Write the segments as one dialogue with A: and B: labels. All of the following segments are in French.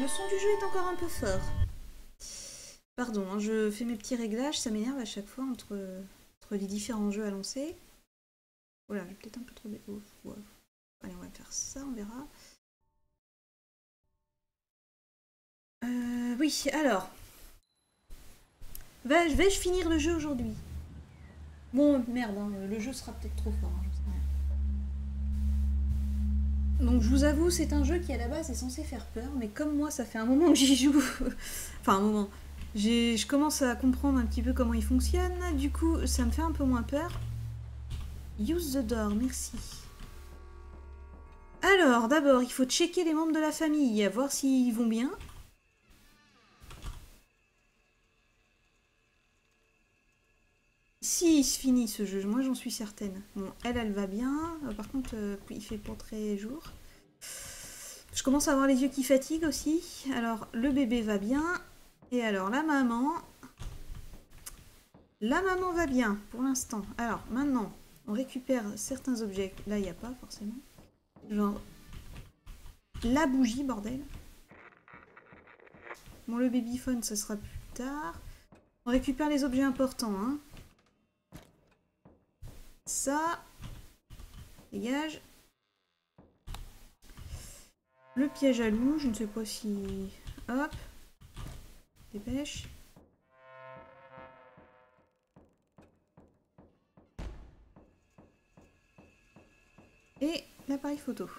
A: Le son du jeu est encore un peu fort. Pardon, hein, je fais mes petits réglages, ça m'énerve à chaque fois entre les différents jeux à lancer. Voilà, j'ai peut-être un peu trop... Ouais. Allez, on va faire ça, on verra. Oui, alors. Vais-je finir le jeu aujourd'hui? Bon, merde, hein, le jeu sera peut-être trop fort, hein, j'en sais rien. Donc je vous avoue, c'est un jeu qui à la base est censé faire peur, mais comme moi ça fait un moment que j'y joue, enfin un moment, je commence à comprendre un petit peu comment il fonctionne, du coup ça me fait un peu moins peur. Use the door, merci. Alors d'abord, il faut checker les membres de la famille, voir s'ils vont bien. Si il se finit ce jeu, moi j'en suis certaine. Bon, elle va bien. Par contre, il fait pas très jour. Je commence à avoir les yeux qui fatiguent aussi. Alors, le bébé va bien. Et alors, la maman... La maman va bien, pour l'instant. Alors, maintenant, on récupère certains objets. Là, il n'y a pas, forcément. Genre... La bougie, bordel. Bon, le babyphone, ça sera plus tard. On récupère les objets importants, hein. Ça... Dégage. Le piège à loup, je ne sais pas si... Hop. Dépêche. Et l'appareil photo.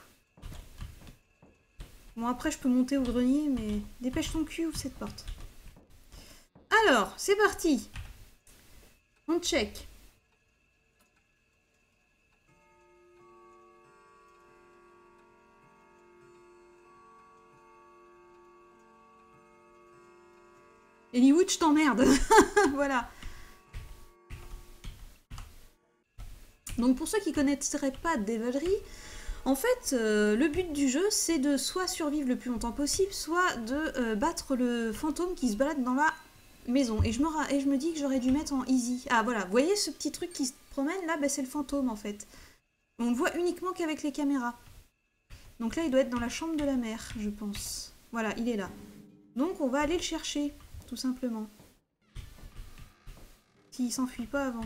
A: Bon, après, je peux monter au grenier, mais dépêche ton cul, ouvre cette porte. Alors, c'est parti. On check. Hollywood, je t'emmerde. Voilà. Donc, pour ceux qui ne connaîtraient pas Devilry, en fait, le but du jeu, c'est de soit survivre le plus longtemps possible, soit de battre le fantôme qui se balade dans la maison. Et je me dis que j'aurais dû mettre en easy. Ah, voilà. Vous voyez ce petit truc qui se promène là? Bah, c'est le fantôme, en fait. On le voit uniquement qu'avec les caméras. Donc là, il doit être dans la chambre de la mère, je pense. Voilà, il est là. Donc on va aller le chercher, tout simplement. S'il s'enfuit pas avant.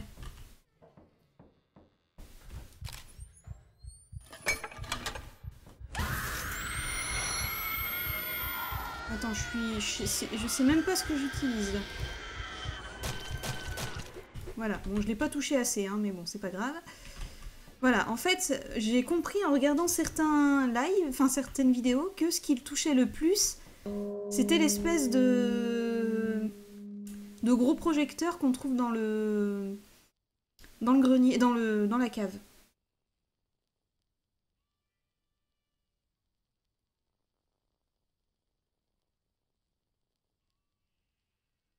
A: Attends, je sais même pas ce que j'utilise là. Voilà, bon, je l'ai pas touché assez, hein, mais bon, c'est pas grave. Voilà, en fait, j'ai compris en regardant certains lives, enfin certaines vidéos, que ce qui le touchait le plus, c'était l'espèce de gros projecteur qu'on trouve dans le grenier, dans la cave.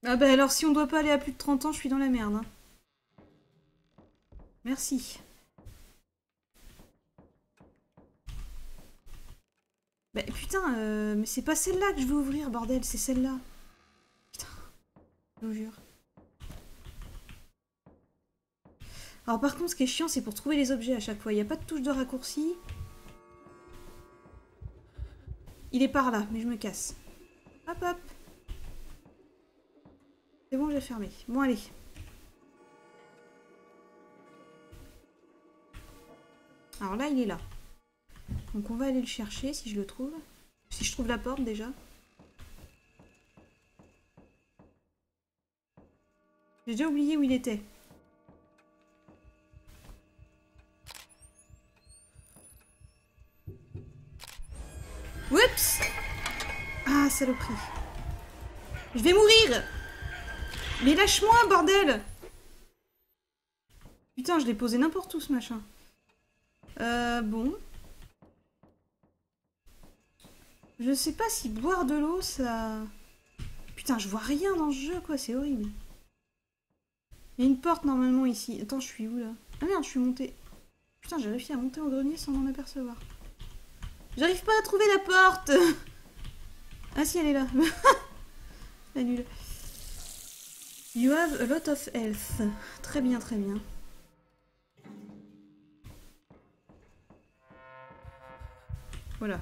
A: Ah bah alors si on doit pas aller à plus de 30 ans, je suis dans la merde. Hein. Merci. Bah putain, mais c'est pas celle-là que je veux ouvrir, bordel, c'est celle-là. Putain, je vous jure. Alors par contre, ce qui est chiant, c'est pour trouver les objets à chaque fois. Il n'y a pas de touche de raccourci. Il est par là, mais je me casse. Hop hop. C'est bon, j'ai fermé. Bon, allez. Alors là, il est là. Donc on va aller le chercher si je le trouve. Si je trouve la porte déjà. J'ai déjà oublié où il était. Oups! Ah, saloperie. Je vais mourir! Mais lâche-moi, bordel! Putain, je l'ai posé n'importe où, ce machin. Bon. Je sais pas si boire de l'eau, ça... Putain, je vois rien dans ce jeu, quoi, c'est horrible. Il y a une porte, normalement, ici. Attends, je suis où, là? Ah merde, je suis montée. Putain, j'ai réussi à monter au grenier sans m'en apercevoir. J'arrive pas à trouver la porte. Ah si, elle est là. La nulle. You have a lot of health. Très bien, très bien. Voilà.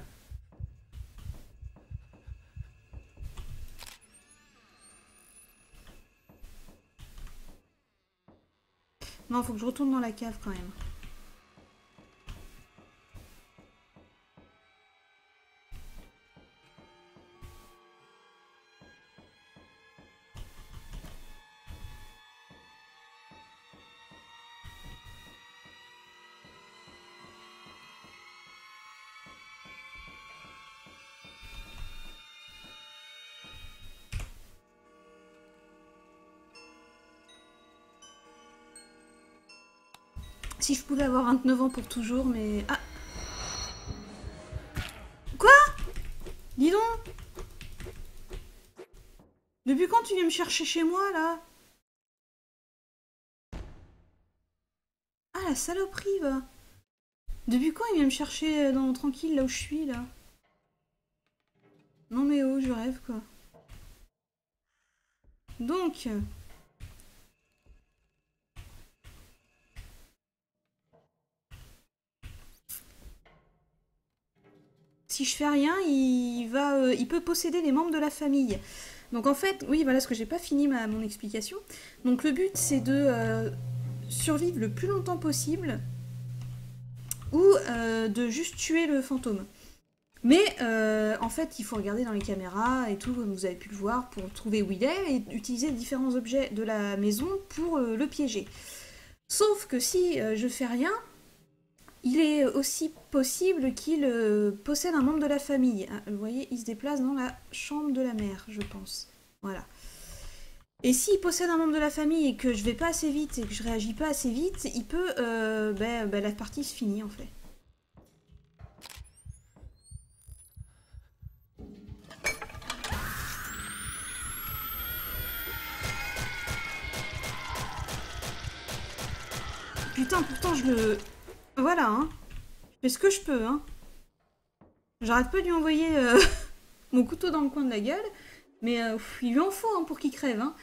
A: Non, faut que je retourne dans la cave quand même. Si je pouvais avoir 29 ans pour toujours, mais... Ah! Quoi? Dis donc! Depuis quand tu viens me chercher chez moi, là? Ah, la saloperie, va! Depuis quand il vient me chercher dans tranquille, là où je suis, là? Non mais oh, je rêve, quoi. Donc... si je fais rien, il peut posséder les membres de la famille. Donc en fait, oui, voilà ce que j'ai pas fini mon explication. Donc le but, c'est de survivre le plus longtemps possible ou de juste tuer le fantôme. Mais en fait, il faut regarder dans les caméras et tout, comme vous avez pu le voir, pour trouver où il est et utiliser différents objets de la maison pour le piéger. Sauf que si je fais rien, il est aussi possible qu'il possède un membre de la famille. Vous voyez, il se déplace dans la chambre de la mère, je pense. Voilà. Et s'il possède un membre de la famille et que je vais pas assez vite et que je réagis pas assez vite, il peut... la partie se finit en fait. Putain, pourtant je le... Voilà, hein. Je fais ce que je peux, hein. J'arrête pas de lui envoyer mon couteau dans le coin de la gueule, mais il lui en faut hein, pour qu'il crève, hein.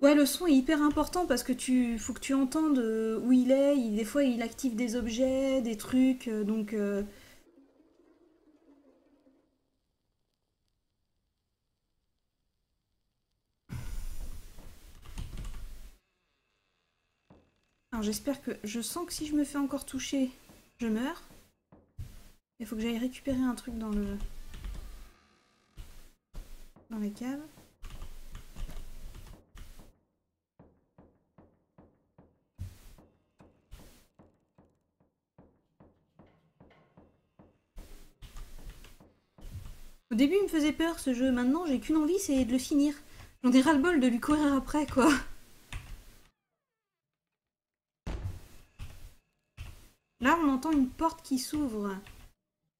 A: Ouais, le son est hyper important parce que faut que tu entendes où il est. Des fois, il active des objets, des trucs, donc... Alors j'espère que... Je sens que si je me fais encore toucher, je meurs. Il faut que j'aille récupérer un truc dans la cave. Au début, il me faisait peur ce jeu. Maintenant, j'ai qu'une envie, c'est de le finir. J'en ai ras-le-bol de lui courir après, quoi. Là, on entend une porte qui s'ouvre.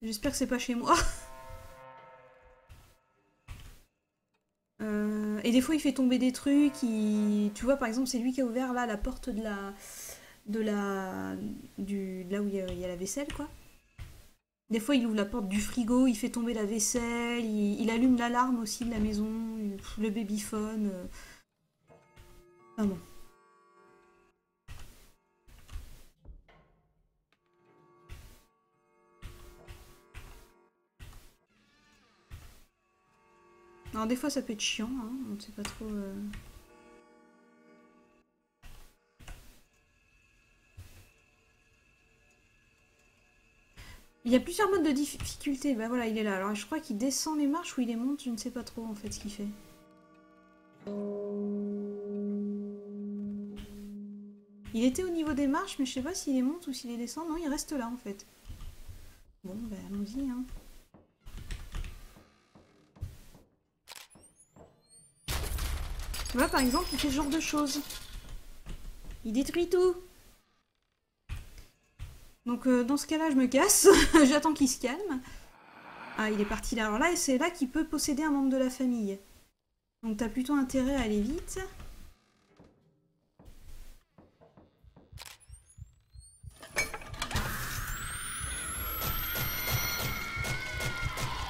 A: J'espère que c'est pas chez moi. Et des fois, il fait tomber des trucs. Tu vois, par exemple, c'est lui qui a ouvert là la porte de là où il y a la vaisselle, quoi. Des fois, il ouvre la porte du frigo, il fait tomber la vaisselle, il allume l'alarme aussi de la maison, le babyphone. Enfin bon. Alors des fois, ça peut être chiant, hein, on ne sait pas trop... Il y a plusieurs modes de difficulté. Bah voilà, il est là. Alors je crois qu'il descend les marches ou il les monte, je ne sais pas trop en fait ce qu'il fait. Il était au niveau des marches, mais je sais pas s'il les monte ou s'il les descend. Non, il reste là en fait. Bon, bah allons-y. Hein. Voilà, par exemple, il fait ce genre de choses. Il détruit tout. Donc dans ce cas-là, je me casse. J'attends qu'il se calme. Ah, il est parti là. Alors là, c'est là qu'il peut posséder un membre de la famille. Donc t'as plutôt intérêt à aller vite.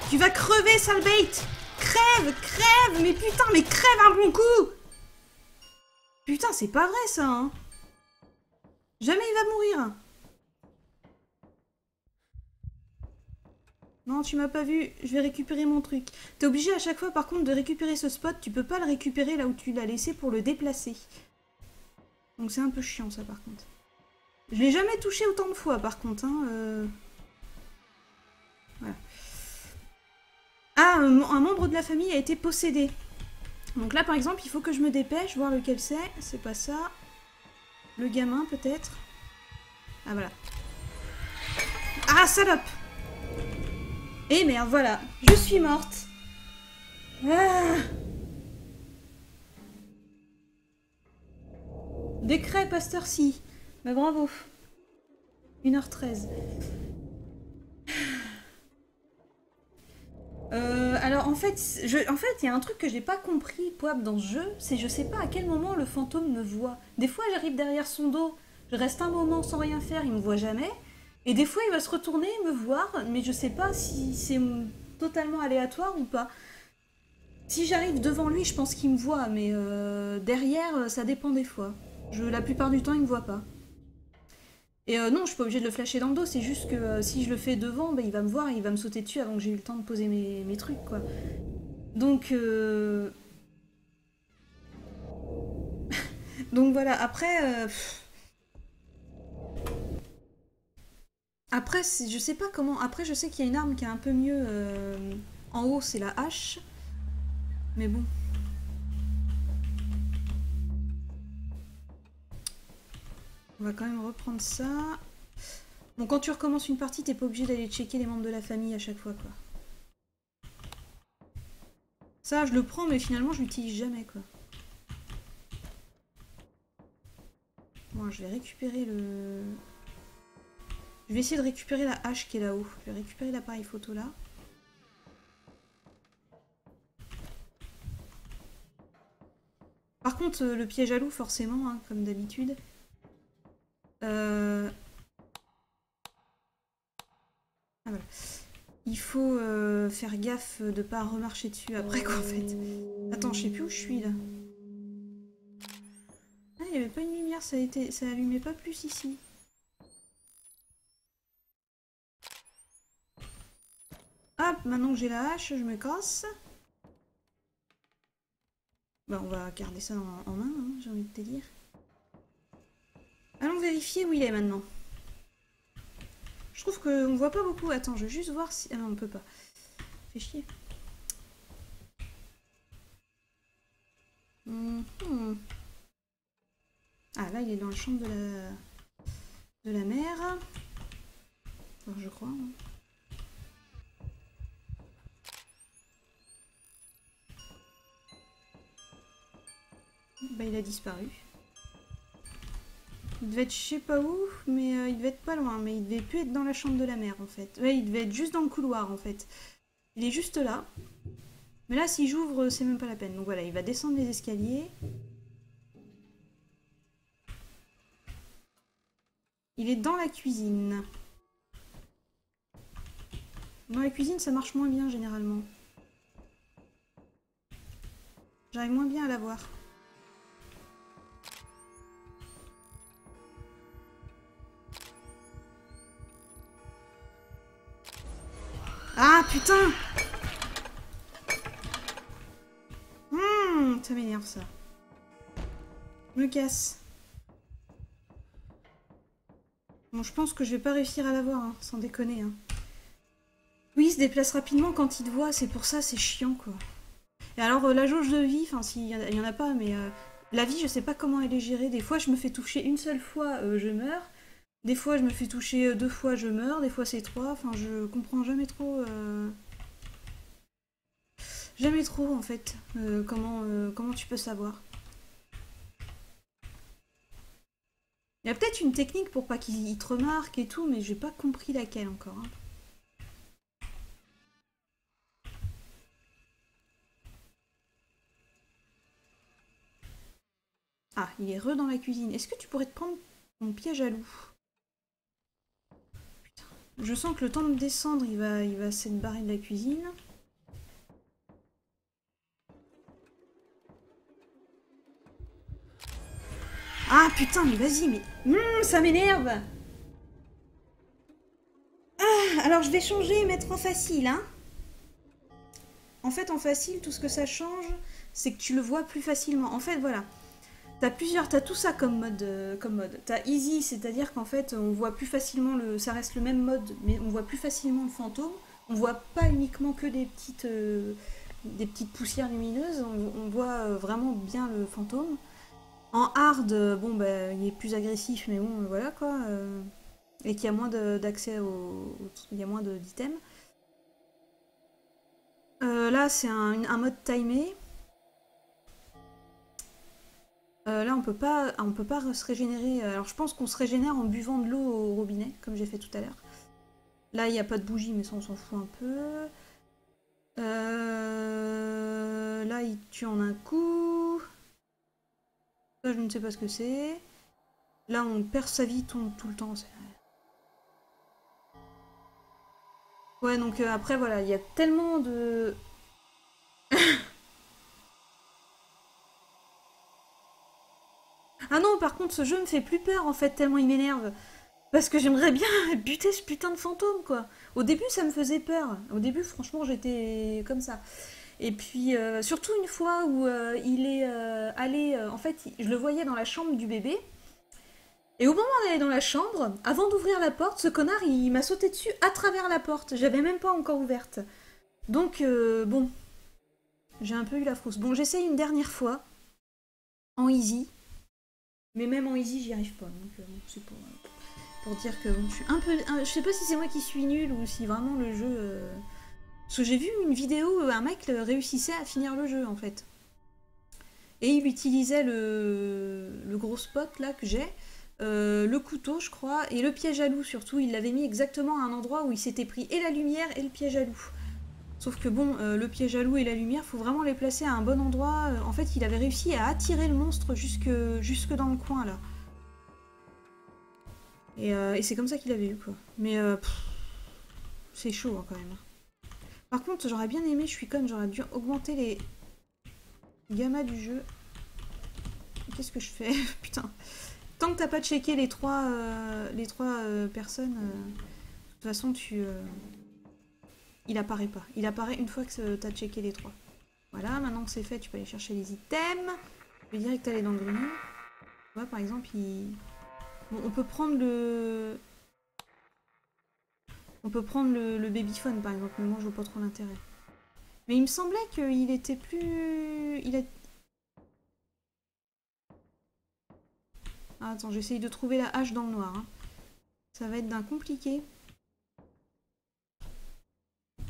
A: Tu vas crever, sale bête! Crève, crève! Mais putain, mais crève un bon coup! Putain, c'est pas vrai ça, hein! Jamais il va mourir! Non, tu m'as pas vu, je vais récupérer mon truc. T'es obligé à chaque fois par contre de récupérer ce spot, tu peux pas le récupérer là où tu l'as laissé pour le déplacer. Donc c'est un peu chiant ça par contre. Je l'ai jamais touché autant de fois par contre. Hein, Voilà. Ah, un membre de la famille a été possédé. Donc là par exemple il faut que je me dépêche, voir lequel c'est. C'est pas ça. Le gamin peut-être. Ah voilà. Ah salope! Eh merde, voilà. Je suis morte. Ah. Décret Pasteur Si. Bah bravo. 1h13. Alors en fait, il y a un truc que j'ai pas compris, Poap, dans ce jeu, c'est je sais pas à quel moment le fantôme me voit. Des fois j'arrive derrière son dos, je reste un moment sans rien faire, il me voit jamais. Et des fois il va se retourner, me voir, mais je sais pas si c'est totalement aléatoire ou pas. Si j'arrive devant lui, je pense qu'il me voit, mais derrière, ça dépend des fois. La plupart du temps, il me voit pas. Et non, je suis pas obligée de le flasher dans le dos, c'est juste que si je le fais devant, bah, il va me voir et il va me sauter dessus avant que j'ai eu le temps de poser mes trucs, quoi. Donc, donc voilà, après... Après, je sais pas comment... Après, je sais qu'il y a une arme qui est un peu mieux... En haut, c'est la hache. Mais bon... On va quand même reprendre ça. Bon, quand tu recommences une partie, t'es pas obligé d'aller checker les membres de la famille à chaque fois, quoi. Ça, je le prends, mais finalement, je l'utilise jamais, quoi. Bon, je vais récupérer le... Je vais essayer de récupérer la hache qui est là-haut. Je vais récupérer l'appareil photo, là. Par contre, le piège à loup, forcément, hein, comme d'habitude. Ah, voilà. Il faut faire gaffe de pas remarcher dessus après, quoi, en fait. Attends, je sais plus où je suis, là. Ah, il n'y avait pas une lumière, ça allumait pas plus ici. Hop, maintenant que j'ai la hache, je me casse. Bah, on va garder ça en main, hein, j'ai envie de te dire. Allons vérifier où il est maintenant. Je trouve qu'on voit pas beaucoup. Attends, je vais juste voir si... Ah non, on peut pas. Fait chier. Ah, là, il est dans la chambre de la mère. Enfin, je crois. Hein. Bah, il a disparu. Il devait être je sais pas où, mais il devait être pas loin. Mais il devait plus être dans la chambre de la mère, en fait. Ouais, il devait être juste dans le couloir, en fait. Il est juste là. Mais là, si j'ouvre, c'est même pas la peine. Donc voilà, il va descendre les escaliers. Il est dans la cuisine. Dans la cuisine, ça marche moins bien, généralement. J'arrive moins bien à la voir. Ah, putain! Ça m'énerve, ça. Je me casse. Bon, je pense que je vais pas réussir à la voir, hein, sans déconner. Hein. Oui, il se déplace rapidement quand il te voit, c'est pour ça, c'est chiant, quoi. Et alors, la jauge de vie, enfin, s'il y en a pas, mais la vie, je sais pas comment elle est gérée. Des fois, je me fais toucher une seule fois, je meurs. Des fois, je me fais toucher 2 fois, je meurs. Des fois, c'est 3. Enfin, je comprends jamais trop... Jamais trop, en fait, comment tu peux savoir. Il y a peut-être une technique pour pas qu'il te remarque et tout, mais j'ai pas compris laquelle encore. Hein. Ah, il est re dans la cuisine. Est-ce que tu pourrais te prendre mon piège à loup? Putain. Je sens que le temps de descendre, il va s'être barré de la cuisine. Ah putain, mais vas-y, mais... ça m'énerve. Ah, alors je vais changer et mettre en facile, hein. En fait, en facile, tout ce que ça change, c'est que tu le vois plus facilement. En fait, voilà. T'as tout ça comme mode. T'as easy, c'est-à-dire qu'en fait, on voit plus facilement ça reste le même mode, mais on voit plus facilement le fantôme. On voit pas uniquement que des petites poussières lumineuses, on voit vraiment bien le fantôme. En hard, bon, bah, il est plus agressif, mais bon, voilà quoi. Et qu'il y a moins d'accès il y a moins d'items. Là, c'est un mode timé. Là, on peut pas se régénérer. Alors, je pense qu'on se régénère en buvant de l'eau au robinet, comme j'ai fait tout à l'heure. Là, il n'y a pas de bougie, mais ça, on s'en fout un peu. Là, il tue en un coup. Ça, je ne sais pas ce que c'est. Là, on perd sa vie tout le temps. Ouais, donc après, voilà, il y a tellement de... Ah non, par contre, ce jeu me fait plus peur, en fait, tellement il m'énerve. Parce que j'aimerais bien buter ce putain de fantôme, quoi. Au début, ça me faisait peur. Au début, franchement, j'étais comme ça. Et puis, surtout une fois où il est allé... en fait, je le voyais dans la chambre du bébé. Et au moment d'aller dans la chambre, avant d'ouvrir la porte, ce connard, il m'a sauté dessus à travers la porte. J'avais même pas encore ouverte. Donc, bon, j'ai un peu eu la frousse. Bon, j'essaye une dernière fois, en easy. Mais même en easy, j'y arrive pas. Donc, c'est pour dire que bon, je suis un peu... je sais pas si c'est moi qui suis nulle ou si vraiment le jeu... Parce que j'ai vu une vidéo où un mec réussissait à finir le jeu, en fait. Et il utilisait le gros spot, là, que j'ai. Le couteau, je crois, et le piège à loup, surtout. Il l'avait mis exactement à un endroit où il s'était pris et la lumière et le piège à loup. Sauf que bon, le piège à loup et la lumière, faut vraiment les placer à un bon endroit. En fait, il avait réussi à attirer le monstre jusque dans le coin, là. Et c'est comme ça qu'il avait eu, quoi. Mais c'est chaud, hein, quand même. Par contre, j'aurais bien aimé, je suis conne, j'aurais dû augmenter les gammas du jeu. Qu'est-ce que je fais? Putain. Tant que t'as pas checké les trois personnes, de toute façon, il apparaît pas. Il apparaît une fois que t'as checké les trois. Voilà, maintenant que c'est fait, tu peux aller chercher les items. Je vais direct aller dans le grenier. Tu vois, par exemple, bon, on peut prendre le... On peut prendre le babyphone, par exemple, mais moi, je vois pas trop l'intérêt. Mais il me semblait qu'il était plus... Ah, attends, j'essaye de trouver la hache dans le noir. Hein. Ça va être d'un compliqué.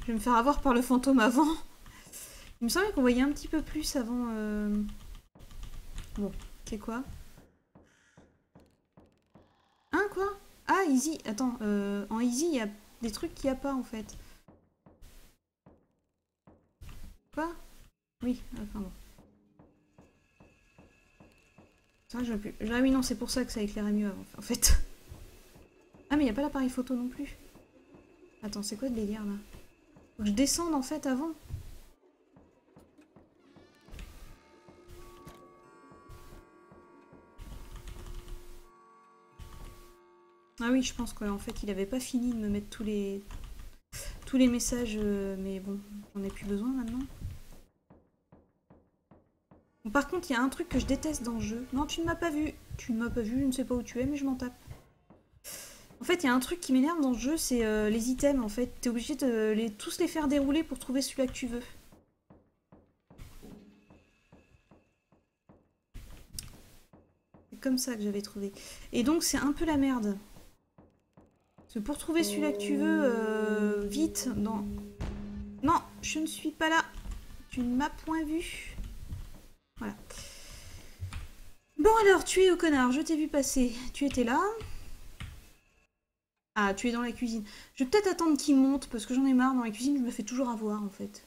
A: Je vais me faire avoir par le fantôme avant. Il me semblait qu'on voyait un petit peu plus avant... Bon, c'est quoi? Hein, quoi? Ah, easy. Attends, en easy, il y a des trucs qu'il n'y a pas, en fait. Quoi? Oui, enfin bon. C'est vrai que je vois plus. Ah oui, non, c'est pour ça que ça éclairait mieux avant, en fait. Ah, mais il n'y a pas l'appareil photo non plus. Attends, c'est quoi le délire, là? Faut que je descende, en fait, avant. Ah oui, je pense qu'en fait, il avait pas fini de me mettre tous les messages, mais bon, j'en ai plus besoin maintenant. Bon, par contre, il y a un truc que je déteste dans le jeu. Non, tu ne m'as pas vu. Tu ne m'as pas vu, je ne sais pas où tu es, mais je m'en tape. En fait, il y a un truc qui m'énerve dans le jeu, c'est les items, en fait. T'es obligé de tous les faire dérouler pour trouver celui-là que tu veux. C'est comme ça que j'avais trouvé. Et donc, c'est un peu la merde. Parce que pour trouver celui-là que tu veux, vite, dans... Non, je ne suis pas là. Tu ne m'as point vu. Voilà. Bon alors, tu es au connard, je t'ai vu passer. Tu étais là. Ah, tu es dans la cuisine. Je vais peut-être attendre qu'il monte, parce que j'en ai marre. Dans la cuisine, je me fais toujours avoir, en fait.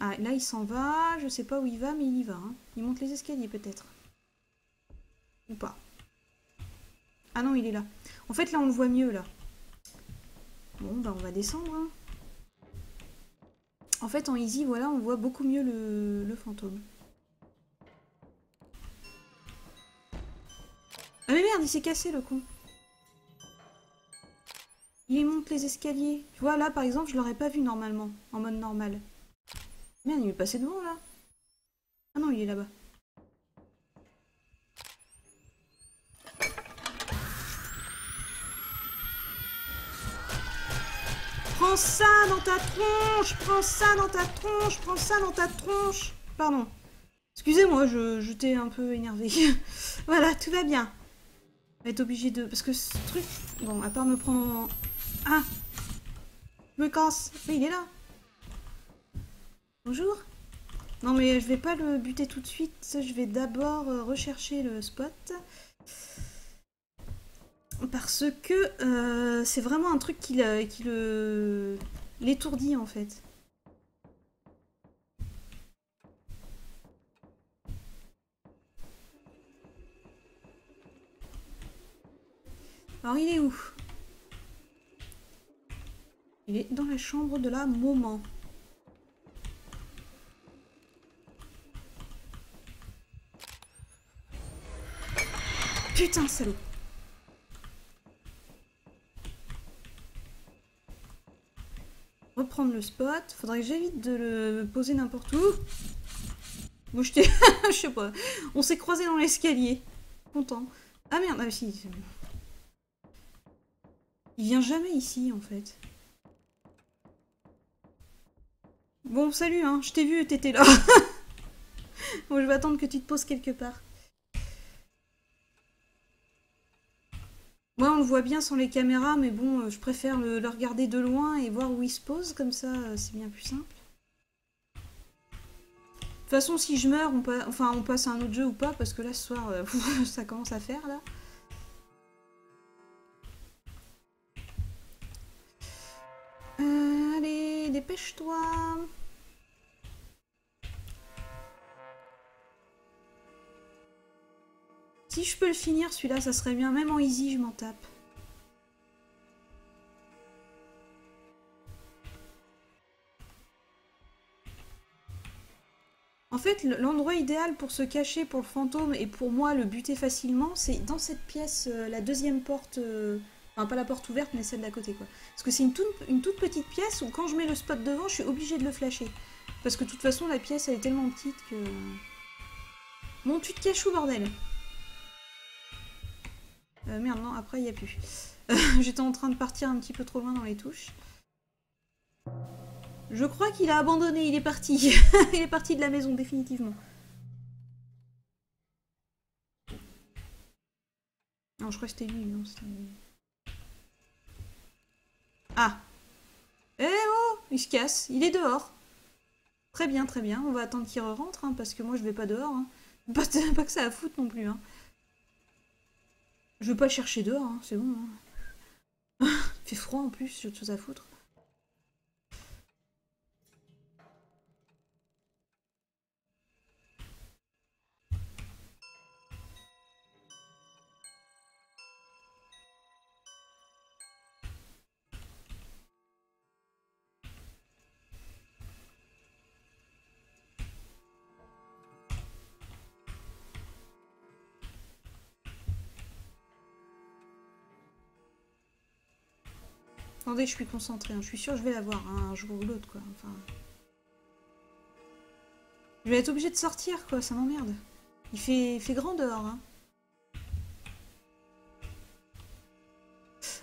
A: Ah, là, il s'en va. Je sais pas où il va, mais il y va. Hein. Il monte les escaliers, peut-être. Ou pas. Ah non, il est là. En fait, là, on le voit mieux, là. Bon, bah, on va descendre. Hein. En fait, en easy, voilà, on voit beaucoup mieux le fantôme. Ah mais merde, il s'est cassé, le con. Il monte les escaliers. Tu vois, là, par exemple, je l'aurais pas vu normalement, en mode normal. Merde, il est passé devant, là. Ah non, il est là-bas. Prends ça dans ta tronche! Prends ça dans ta tronche! Prends ça dans ta tronche! Pardon. Excusez-moi, je t'ai un peu énervé. Voilà, tout va bien. On va être obligé de... Parce que ce truc... Bon, à part me prendre... Ah! Je me casse. Mais il est là. Bonjour. Non mais je vais pas le buter tout de suite. Je vais d'abord rechercher le spot. Parce que c'est vraiment un truc qui l'étourdit en fait. Alors il est où? Il est dans la chambre de la maman. Putain, salaud. Reprendre le spot. Faudrait que j'évite de le poser n'importe où. Moi je t'ai... je sais pas. On s'est croisés dans l'escalier. Content. Ah merde, ah si. Il vient jamais ici en fait. Bon, salut, hein. Je t'ai vu, t'étais là. Bon, je vais attendre que tu te poses quelque part. Moi, on le voit bien sans les caméras, mais bon, je préfère le regarder de loin et voir où il se pose, comme ça, c'est bien plus simple. De toute façon, si je meurs, on passe à un autre jeu ou pas, parce que là, ce soir, ça commence à faire, là. Allez, dépêche-toi. Si je peux le finir, celui-là, ça serait bien. Même en easy, je m'en tape. En fait, l'endroit idéal pour se cacher pour le fantôme et pour moi le buter facilement, c'est dans cette pièce, la deuxième porte... Enfin, pas la porte ouverte, mais celle d'à côté, quoi. Parce que c'est une toute petite pièce où quand je mets le spot devant, je suis obligée de le flasher. Parce que de toute façon, la pièce, elle est tellement petite que... Bon, tu te caches où, bordel? Merde, non, après, il n'y a plus. J'étais en train de partir un petit peu trop loin dans les touches. Je crois qu'il a abandonné, il est parti. Il est parti de la maison, définitivement. Non, je crois que c'était lui, non, c'était lui. Ah! Eh oh! Il se casse, il est dehors. Très bien, on va attendre qu'il rentre, hein, parce que moi je vais pas dehors. Hein. Pas que ça à foutre non plus. Hein. Je veux pas le chercher dehors, hein, c'est bon. Hein. Il fait froid en plus, j'ai autre chose à foutre. Attendez, je suis concentrée, hein. Je suis sûre que je vais l'avoir hein, un jour ou l'autre, quoi. Enfin... Je vais être obligée de sortir, quoi, ça m'emmerde. Il fait grand dehors, hein.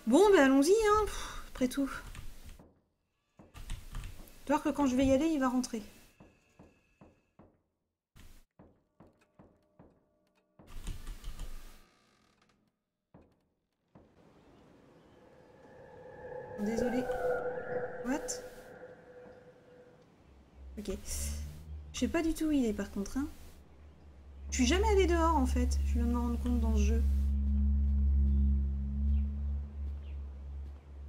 A: Bon, ben allons-y, hein, après tout. Tu vois que quand je vais y aller, il va rentrer. Désolée. What? Ok. Je sais pas du tout où il est par contre. Hein. Je suis jamais allée dehors en fait. Je viens de me rendre compte dans ce jeu.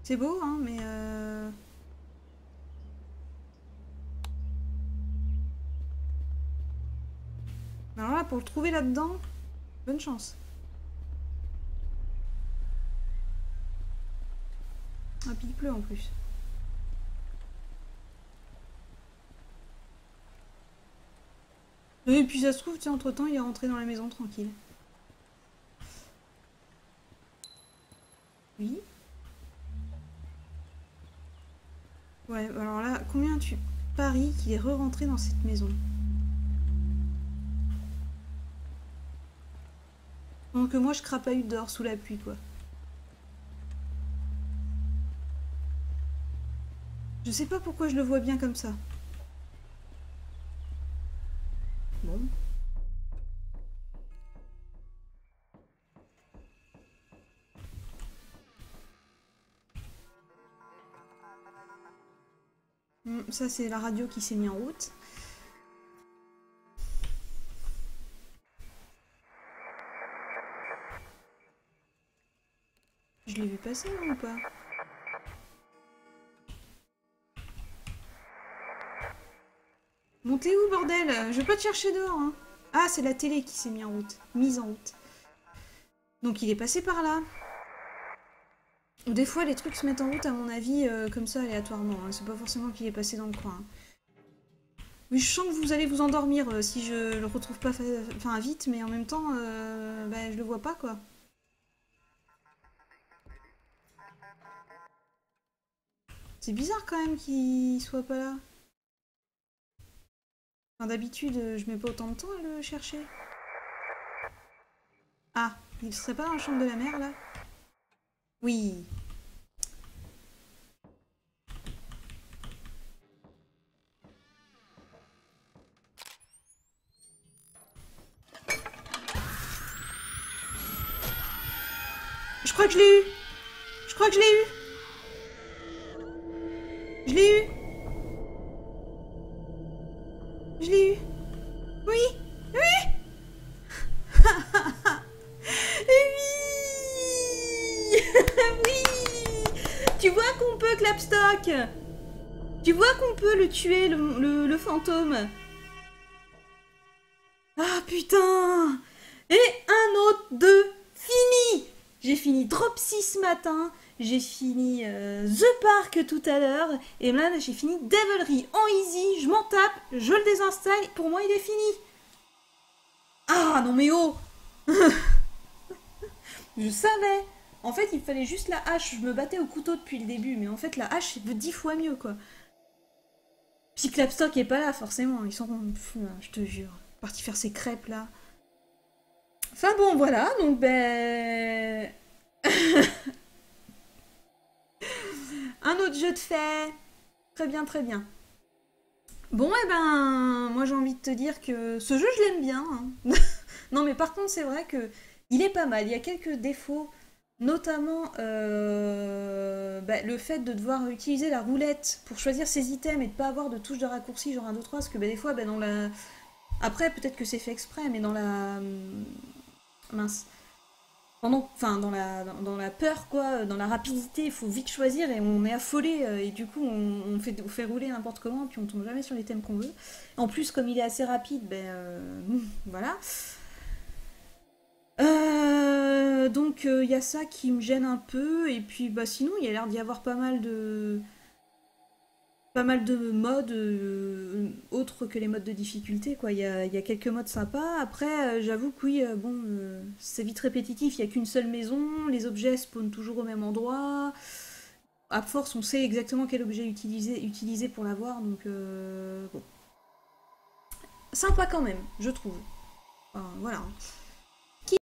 A: C'est beau, hein, mais alors là, pour le trouver là-dedans, bonne chance. Ah, puis il pleut en plus. Et puis ça se trouve, entre temps, il est rentré dans la maison tranquille. Oui. Ouais, alors là, combien tu paries qu'il est re-rentré dans cette maison? Donc moi, je crapahute dehors sous la pluie, quoi. Je sais pas pourquoi je le vois bien comme ça. Bon. Ça, c'est la radio qui s'est mise en route. Je l'ai vu passer, non, ou pas? Bon, t'es où, bordel? Je vais pas te chercher dehors, hein. Ah, c'est la télé qui s'est mise en route. Mise en route. Donc il est passé par là. Des fois, les trucs se mettent en route, à mon avis, comme ça, aléatoirement. Hein. C'est pas forcément qu'il est passé dans le coin. Hein. Oui, je sens que vous allez vous endormir si je le retrouve pas enfin, vite, mais en même temps, bah, je le vois pas, quoi. C'est bizarre quand même qu'il soit pas là. Enfin, d'habitude, je mets pas autant de temps à le chercher. Ah, il serait pas dans la chambre de la mère, là? Oui. Je crois que je l'ai eu. Je crois que je l'ai eu. Je l'ai eu. Je l'ai eu. Oui. Oui. Oui. Oui. Tu vois qu'on peut, Clapstock. Tu vois qu'on peut le tuer, le fantôme. Ah putain. Et un autre de fini. J'ai fini Dropsy ce matin, j'ai fini The Park tout à l'heure, et là j'ai fini Devilry en easy, je m'en tape, je le désinstalle, pour moi il est fini. Ah non mais oh. Je savais. En fait il fallait juste la hache, je me battais au couteau depuis le début, mais en fait la hache c'est 10 fois mieux quoi. Puis Clapstock est pas là forcément, ils sont... je te jure, parti faire ses crêpes là. Enfin bon voilà, donc ben... Un autre jeu de fait. Très bien, très bien. Bon, eh ben, moi j'ai envie de te dire que ce jeu, je l'aime bien. Hein. Non, mais par contre, c'est vrai que il est pas mal. Il y a quelques défauts, notamment bah, le fait de devoir utiliser la roulette pour choisir ses items et de pas avoir de touche de raccourci, genre 1, 2, 3, parce que bah, des fois, bah, dans la... Après, peut-être que c'est fait exprès, mais dans la... Mince. Enfin, dans la peur, quoi, dans la rapidité, il faut vite choisir et on est affolé. Et du coup, on fait rouler n'importe comment, puis on tombe jamais sur les thèmes qu'on veut. En plus, comme il est assez rapide, ben voilà. Donc, il y a ça qui me gêne un peu. Et puis, bah, sinon, il y a l'air d'y avoir pas mal de modes autres que les modes de difficulté quoi. Il y a quelques modes sympas. Après, j'avoue que oui, bon, c'est vite répétitif. Il n'y a qu'une seule maison, les objets spawnent toujours au même endroit. À force, on sait exactement quel objet utiliser pour l'avoir, donc bon. Sympa quand même, je trouve. Enfin, voilà.